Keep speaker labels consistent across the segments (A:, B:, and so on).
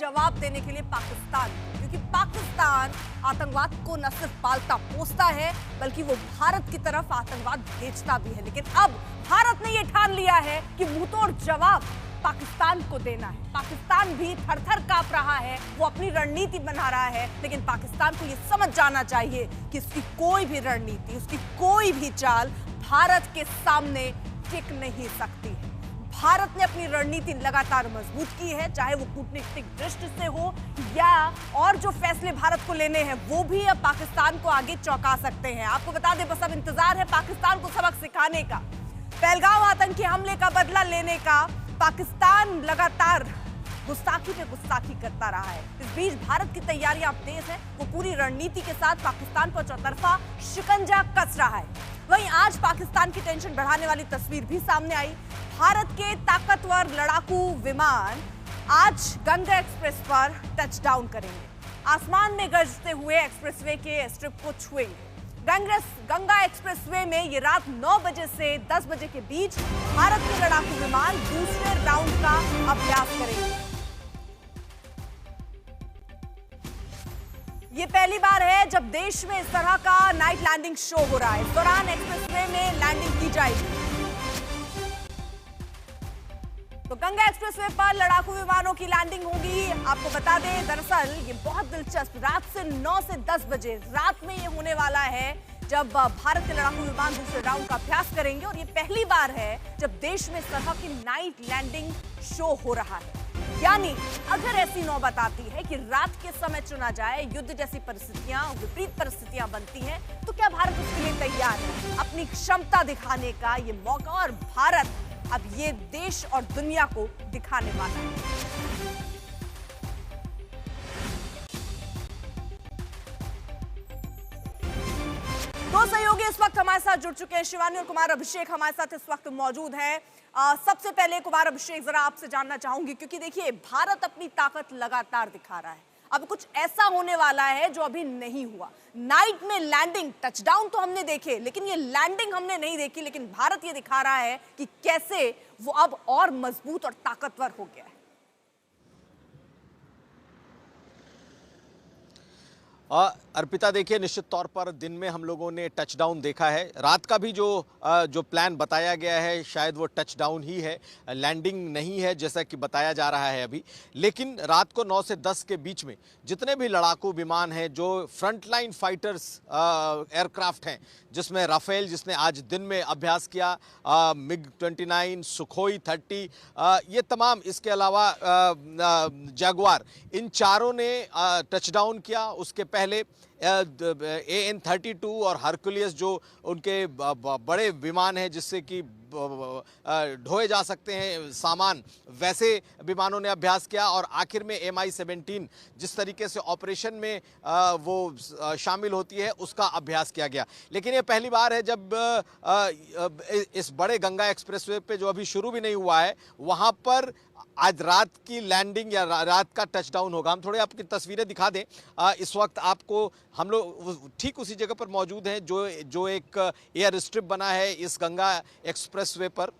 A: जवाब देने के लिए पाकिस्तान, क्योंकि पाकिस्तान आतंकवाद को न सिर्फ पालता पोसता है बल्कि वो भारत की तरफ आतंकवाद भेजता भी है। लेकिन अब भारत ने यह ठान लिया है कि मुंहतोड़ जवाब पाकिस्तान को देना है। पाकिस्तान भी थर-थर कांप रहा है, वो अपनी रणनीति बना रहा है, लेकिन पाकिस्तान को यह समझ जाना चाहिए कि उसकी कोई भी रणनीति, उसकी कोई भी चाल भारत के सामने टिक नहीं सकती है। भारत ने अपनी रणनीति लगातार मजबूत की है, चाहे वो कूटनीतिक दृष्टि से हो या और जो फैसले भारत को लेने हैं वो भी अब पाकिस्तान को आगे चौंका सकते हैं। आपको बता दें, बस अब इंतजार है पाकिस्तान को सबक सिखाने का, पहलगाम आतंकी हमले का बदला लेने का। पाकिस्तान लगातार गुस्ताखी पे गुस्ताखी करता रहा है। इस बीच भारत की तैयारियां अब तेज है, वो पूरी रणनीति के साथ पाकिस्तान पर चौतरफा शिकंजा कस रहा है। वहीं आज पाकिस्तान की टेंशन बढ़ाने वाली तस्वीर भी सामने आई। भारत के ताकतवर लड़ाकू विमान आज गंगा एक्सप्रेस पर टच डाउन करेंगे, आसमान में गरजते हुए एक्सप्रेसवे के स्ट्रिप को छुएंगे। गंगा एक्सप्रेसवे में ये रात 9 बजे से 10 बजे के बीच भारत के लड़ाकू विमान दूसरे राउंड का अभ्यास करेंगे। ये पहली बार है जब देश में इस तरह का नाइट लैंडिंग शो हो रहा है। इस दौरान एक्सप्रेसवे में लैंडिंग की जाएगी। तो गंगा एक्सप्रेसवे पर लड़ाकू विमानों की लैंडिंग होगी। आपको बता दें, दरअसल ये बहुत दिलचस्प, रात से 9 से 10 बजे रात में ये होने वाला है जब भारत के लड़ाकू विमान दूसरे राउंड का अभ्यास करेंगे। और ये पहली बार है जब देश में इस तरह की नाइट लैंडिंग शो हो रहा है। यानी अगर ऐसी नौबत आती है कि रात के समय चुना जाए, युद्ध जैसी परिस्थितियां, विपरीत परिस्थितियां बनती हैं, तो क्या भारत उसके लिए तैयार है? अपनी क्षमता दिखाने का ये मौका, और भारत अब ये देश और दुनिया को दिखाने वाला है। दो सहयोगी इस वक्त हमारे साथ जुड़ चुके हैं। शिवानी और कुमार अभिषेक हमारे साथ इस वक्त मौजूद हैं। सबसे पहले कुमार अभिषेक, जरा आपसे जानना चाहूंगी, क्योंकि देखिए भारत अपनी ताकत लगातार दिखा रहा है, अब कुछ ऐसा होने वाला है जो अभी नहीं हुआ। नाइट में लैंडिंग, टचडाउन तो हमने देखे, लेकिन ये लैंडिंग हमने नहीं देखी। लेकिन भारत ये दिखा रहा है कि कैसे वो अब और मजबूत और ताकतवर हो गया है।
B: अर्पिता, देखिए, निश्चित तौर पर दिन में हम लोगों ने टचडाउन देखा है। रात का भी जो प्लान बताया गया है शायद वो टचडाउन ही है, लैंडिंग नहीं है जैसा कि बताया जा रहा है अभी। लेकिन रात को 9 से 10 के बीच में जितने भी लड़ाकू विमान हैं, जो फ्रंटलाइन फाइटर्स एयरक्राफ्ट हैं, जिसमें राफेल जिसने आज दिन में अभ्यास किया, MiG-29, सुखोई 30, ये तमाम, इसके अलावा जैगुआर, इन चारों ने टचडाउन किया। उसके पहले AN-32 और हरकुलियस, जो उनके बड़े विमान हैं जिससे कि ढोए जा सकते हैं सामान, वैसे विमानों ने अभ्यास किया। और आखिर में MI-17 जिस तरीके से ऑपरेशन में वो शामिल होती है, उसका अभ्यास किया गया। लेकिन ये पहली बार है जब इस बड़े गंगा एक्सप्रेसवे पे, जो अभी शुरू भी नहीं हुआ है, वहाँ पर आज रात की लैंडिंग या रात का टचडाउन होगा। हम थोड़े आपकी तस्वीरें दिखा दें। इस वक्त आपको हम लोग ठीक उसी जगह पर मौजूद हैं जो एक एयर स्ट्रिप बना है इस गंगा एक्सप्रेसवे पर,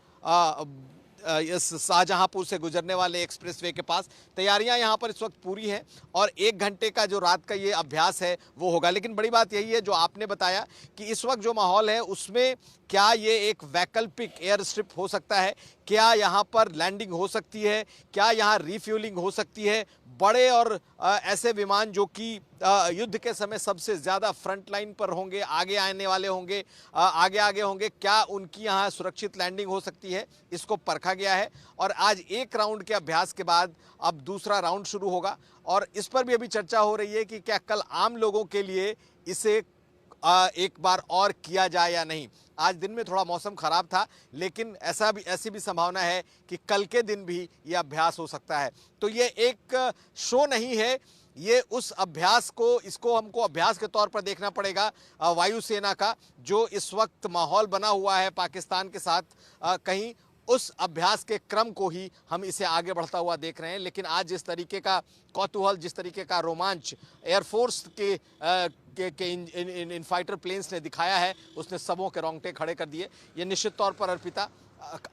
B: इस शाहजहांपुर से गुजरने वाले एक्सप्रेसवे के पास। तैयारियां यहां पर इस वक्त पूरी हैं और 1 घंटे का जो रात का ये अभ्यास है वो होगा। लेकिन बड़ी बात यही है जो आपने बताया कि इस वक्त जो माहौल है उसमें क्या ये एक वैकल्पिक एयर स्ट्रिप हो सकता है, क्या यहाँ पर लैंडिंग हो सकती है, क्या यहाँ रिफ्यूलिंग हो सकती है। बड़े और ऐसे विमान जो कि युद्ध के समय सबसे ज़्यादा फ्रंट लाइन पर होंगे, आगे आने वाले होंगे, आगे होंगे, क्या उनकी यहाँ सुरक्षित लैंडिंग हो सकती है, इसको परखा गया है। और आज एक राउंड के अभ्यास के बाद अब दूसरा राउंड शुरू होगा और इस पर भी अभी चर्चा हो रही है कि क्या कल आम लोगों के लिए इसे एक बार और किया जाए या नहीं। आज दिन में थोड़ा मौसम खराब था, लेकिन ऐसी भी संभावना है कि कल के दिन भी ये अभ्यास हो सकता है। तो ये एक शो नहीं है, ये उस अभ्यास को, इसको हमको अभ्यास के तौर पर देखना पड़ेगा वायुसेना का, जो इस वक्त माहौल बना हुआ है पाकिस्तान के साथ, कहीं उस अभ्यास के क्रम को ही हम इसे आगे बढ़ता हुआ देख रहे हैं। लेकिन आज जिस तरीके का कौतूहल, जिस तरीके का रोमांच एयरफोर्स के इन फाइटर प्लेन्स ने दिखाया है, उसने सबों के रोंगटे खड़े कर दिए। ये निश्चित तौर पर अर्पिता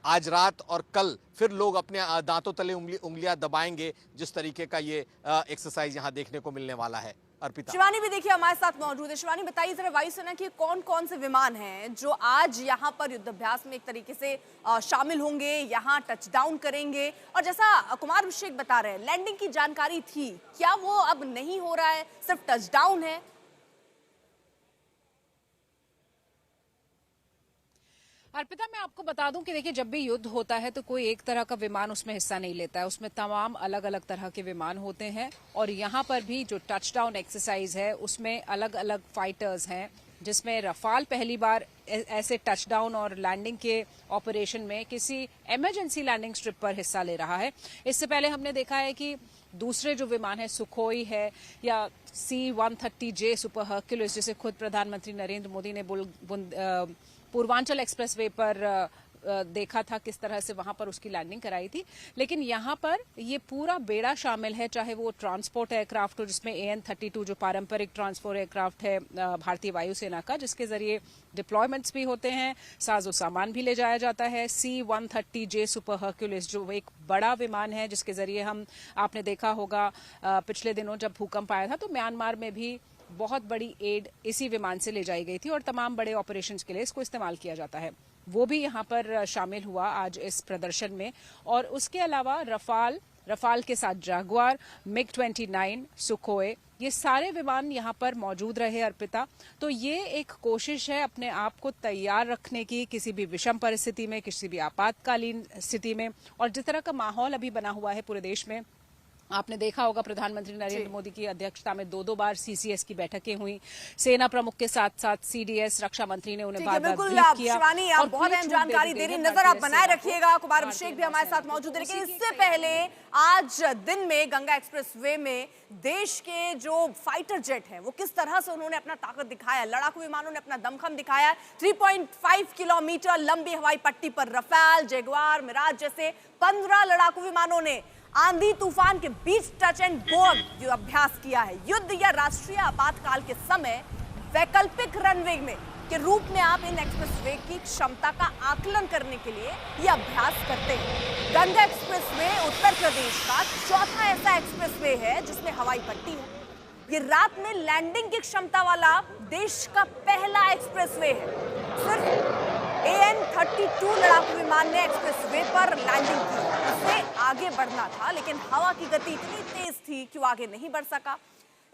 B: आज रात और कल फिर लोग अपने दांतों तले उंगलियां दबाएंगे, जिस तरीके का ये एक्सरसाइज यहां देखने को मिलने वाला है। अर्पिता।
A: शिवानी भी देखिए हमारे साथ मौजूद है। शिवानी बताइए जरा, वायुसेना के कौन कौन से विमान हैं जो आज यहाँ पर युद्धाभ्यास में एक तरीके से शामिल होंगे, यहाँ टच डाउन करेंगे? और जैसा कुमार अभिषेक बता रहे हैं, लैंडिंग की जानकारी थी, क्या वो अब नहीं हो रहा है, सिर्फ टच डाउन है?
C: अर्पिता, मैं आपको बता दूं कि देखिए, जब भी युद्ध होता है तो कोई एक तरह का विमान उसमें हिस्सा नहीं लेता है, उसमें तमाम अलग अलग तरह के विमान होते हैं। और यहाँ पर भी जो टचडाउन एक्सरसाइज है उसमें अलग अलग फाइटर्स हैं, जिसमें रफाल पहली बार ऐसे टचडाउन और लैंडिंग के ऑपरेशन में किसी इमरजेंसी लैंडिंग स्ट्रिप पर हिस्सा ले रहा है। इससे पहले हमने देखा है कि दूसरे जो विमान है, सुखोई है या C-130J सुपर हर्क्यूलिस, जिसे खुद प्रधानमंत्री नरेंद्र मोदी ने पूर्वांचल एक्सप्रेसवे पर देखा था किस तरह से वहां पर उसकी लैंडिंग कराई थी। लेकिन यहां पर ये पूरा बेड़ा शामिल है, चाहे वो ट्रांसपोर्ट एयरक्राफ्ट हो, जिसमें AN-32 जो पारंपरिक ट्रांसपोर्ट एयरक्राफ्ट है भारतीय वायुसेना का, जिसके जरिए डिप्लॉयमेंट्स भी होते हैं, साजो सामान भी ले जाया जाता है। C-130J सुपर हर्क्यूलिस जो एक बड़ा विमान है, जिसके जरिए आपने देखा होगा पिछले दिनों जब भूकंप आया था तो म्यांमार में भी बहुत बड़ी एड इसी विमान से ले जाई गई थी और तमाम बड़े ऑपरेशंस के लिए इसको इस्तेमाल किया जाता है। वो भी यहाँ पर शामिल हुआ आज इस प्रदर्शन में। और उसके अलावा रफाल के साथ जागुआर, MiG-29, सुखोई, ये सारे विमान यहाँ पर मौजूद रहे। अर्पिता, तो ये एक कोशिश है अपने आप को तैयार रखने की किसी भी विषम परिस्थिति में, किसी भी आपातकालीन स्थिति में। और जिस तरह का माहौल अभी बना हुआ है पूरे देश में, आपने देखा होगा प्रधानमंत्री नरेंद्र मोदी की अध्यक्षता में दो बार CCS की बैठकें हुई, सेना प्रमुख के साथ साथ CDS रक्षा मंत्री ने उन्हें बार-बार ब्रीफ किया।
A: शिवानी, आप बहुत अहम जानकारी दे रही, नजर आप बनाए रखिएगा। कुमार अभिषेक भी हमारे साथ मौजूद है। लेकिन इससे पहले आज दिन में गंगा एक्सप्रेसवे में देश के जो फाइटर जेट हैं वो किस तरह से उन्होंने अपना ताकत दिखाया, लड़ाकू विमानों ने अपना दमखम दिखाया। 3.5 किलोमीटर लंबी हवाई पट्टी पर रफाल, जगुआर, मिराज जैसे 15 लड़ाकू विमानों ने आंधी तूफान के बीच टच एंड गो जो अभ्यास किया है। युद्ध या राष्ट्रीय आपातकाल के समय वैकल्पिक रनवे में के रूप में आप इन एक्सप्रेसवे की क्षमता का आकलन करने के लिए यह अभ्यास करते हैं। गंगा एक्सप्रेसवे उत्तर प्रदेश का चौथा ऐसा एक्सप्रेसवे है जिसमें हवाई पट्टी है। ये रात में लैंडिंग की क्षमता वाला देश का पहला एक्सप्रेसवे है। सिर्फ AN-32 लड़ाकू विमान ने एक्सप्रेसवे पर लैंडिंग की। उसे आगे बढ़ना था, लेकिन हवा की गति इतनी तेज थी कि वो आगे नहीं बढ़ सका।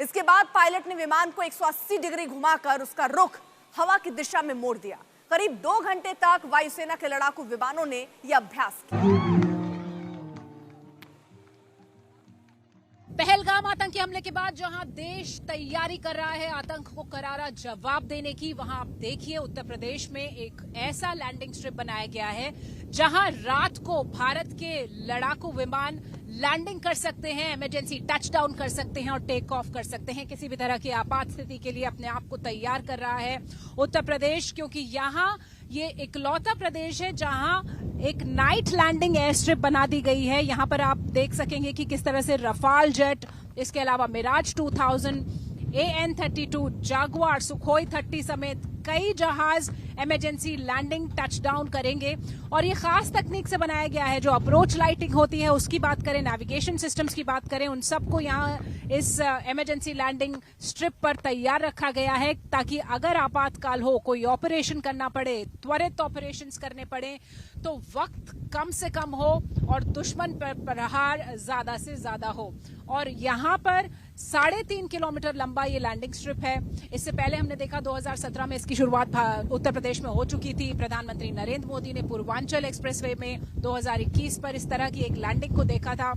A: इसके बाद पायलट ने विमान को 180 डिग्री घुमाकर उसका रुख हवा की दिशा में मोड़ दिया। करीब 2 घंटे तक वायुसेना के लड़ाकू विमानों ने यह अभ्यास किया।
C: पहलगाम आतंकी हमले के बाद जहां देश तैयारी कर रहा है आतंक को करारा जवाब देने की, वहां आप देखिए उत्तर प्रदेश में एक ऐसा लैंडिंग स्ट्रिप बनाया गया है जहां रात को भारत के लड़ाकू विमान लैंडिंग कर सकते हैं, इमरजेंसी टच डाउन कर सकते हैं और टेक ऑफ कर सकते हैं। किसी भी तरह की आपात स्थिति के लिए अपने आप को तैयार कर रहा है उत्तर प्रदेश, क्योंकि यहाँ ये इकलौता प्रदेश है जहां एक नाइट लैंडिंग एयर स्ट्रिप बना दी गई है। यहां पर आप देख सकेंगे कि किस तरह से रफाल जेट, इसके अलावा मिराज 2000, AN-32, जागुआर, सुखोई 30 समेत कई जहाज इमरजेंसी लैंडिंग टच डाउन करेंगे। और ये खास तकनीक से बनाया गया है। जो अप्रोच लाइटिंग होती है उसकी बात करें, नेविगेशन सिस्टम्स की बात करें, उन सबको यहाँ इस इमरजेंसी लैंडिंग स्ट्रिप पर तैयार रखा गया है, ताकि अगर आपातकाल हो, कोई ऑपरेशन करना पड़े, त्वरित ऑपरेशंस करने पड़े, तो वक्त कम से कम हो और दुश्मन पर प्रहार ज्यादा से ज्यादा हो। और यहाँ पर 3.5 किलोमीटर लंबा ये लैंडिंग स्ट्रिप है। इससे पहले हमने देखा 2017 में इसकी शुरुआत उत्तर प्रदेश में हो चुकी थी। प्रधानमंत्री नरेंद्र मोदी ने पूर्वांचल एक्सप्रेसवे में 2021 पर इस तरह की एक लैंडिंग को देखा था।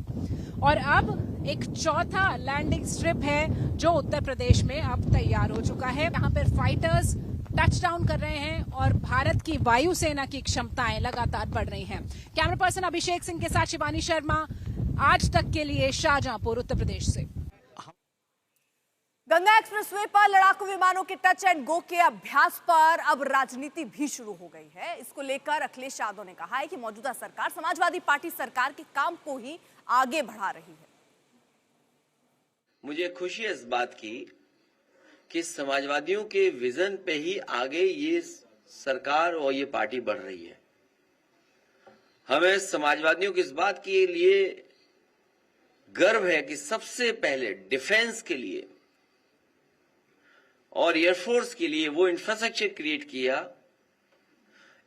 C: और अब एक चौथा लैंडिंग स्ट्रिप है जो उत्तर प्रदेश में अब तैयार हो चुका है। यहाँ पर फाइटर्स टच डाउन कर रहे हैं और भारत की वायुसेना की क्षमताएं लगातार बढ़ रही हैं। कैमरा पर्सन अभिषेक सिंह के साथ शिवानी शर्मा, आज तक के लिए शाहजहांपुर, उत्तर प्रदेश से।
A: गंगा एक्सप्रेसवे पर लड़ाकू विमानों के टच एंड गो के अभ्यास पर अब राजनीति भी शुरू हो गई है। इसको लेकर अखिलेश यादव ने कहा है कि मौजूदा सरकार समाजवादी पार्टी सरकार के काम को ही आगे बढ़ा रही है।
D: मुझे खुशी है इस बात की कि समाजवादियों के विजन पे ही आगे ये सरकार और ये पार्टी बढ़ रही है। हमें समाजवादियों की इस बात के लिए गर्व है कि सबसे पहले डिफेंस के लिए और एयरफोर्स के लिए वो इंफ्रास्ट्रक्चर क्रिएट किया।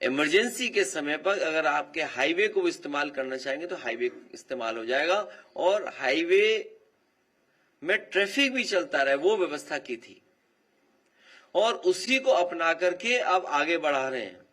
D: इमरजेंसी के समय पर अगर आपके हाईवे को इस्तेमाल करना चाहेंगे तो हाईवे इस्तेमाल हो जाएगा, और हाईवे में ट्रैफिक भी चलता रहे वो व्यवस्था की थी, और उसी को अपना करके अब आगे बढ़ा रहे हैं।